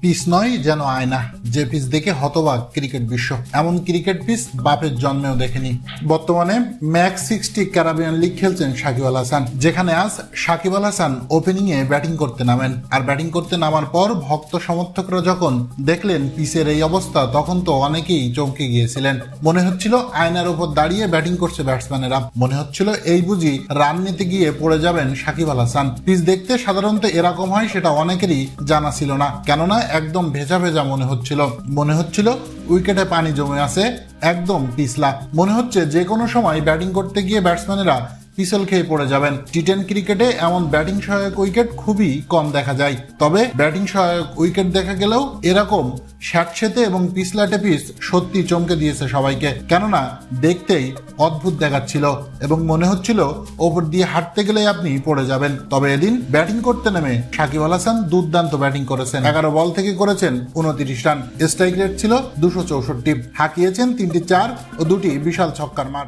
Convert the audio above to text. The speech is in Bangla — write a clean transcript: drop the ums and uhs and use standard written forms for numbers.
পিচ নয় যেন আয়না, যে পিচ দেখে হতবাক ক্রিকেট বিশ্ব। এমন ক্রিকেট পিচ বাপের জন্মেও দেখেনি। বর্তমানে ম্যাক্স 60 ক্যারিবিয়ান লিগ খেলছেন সাকিব আল হাসান, যেখানে আজ সাকিব আল হাসান ওপেনিং এ ব্যাটিং করতে নামেন। আর ব্যাটিং করতে নামার পর ভক্ত সমর্থকরা যখন দেখলেন পিচের এই অবস্থা, তখন তো অনেকেই চমকে গিয়েছিলেন। মনে হচ্ছিল আয়নার উপর দাঁড়িয়ে ব্যাটিং করছে ব্যাটসম্যানেরা। মনে হচ্ছিল এই বুঝি রান নিতে গিয়ে পড়ে যাবেন সাকিব আল হাসান। পিচ দেখতে সাধারণত এরকম হয় সেটা অনেকেরই জানা ছিল না, কেননা একদম ভেজা ভেজা মনে হচ্ছিল উইকেটে পানি জমে আছে, একদম পিছলা। মনে হচ্ছে যে কোনো সময় ব্যাটিং করতে গিয়ে ব্যাটসম্যানেরা পিছল খেয়ে পড়ে যাবেন। টি10 ক্রিকেটে এমন ব্যাটিং সহায়ক উইকেট খুবই কম দেখা যায়, তবে ব্যাটিং সহায়ক উইকেট দেখা গেলেও এরকম স্যাঁতসেঁতে এবং পিছলাটে পিচ সত্যি চমকে দিয়েছে সবাইকে, কেননা দেখতেই অদ্ভুত দেখাচ্ছিল এবং মনে হচ্ছিল ওপর দিয়ে হাঁটতে গেলে আপনি পড়ে যাবেন। তবে এদিন ব্যাটিং করতে নেমে সাকিব আল হাসান দুর্দান্ত ব্যাটিং করেছেন। 11 বল থেকে করেছেন 29 রান, স্ট্রাইক রেট ছিল 264, হাঁকিয়েছেন 3টি 4 ও 2টি বিশাল ছক্কার মার।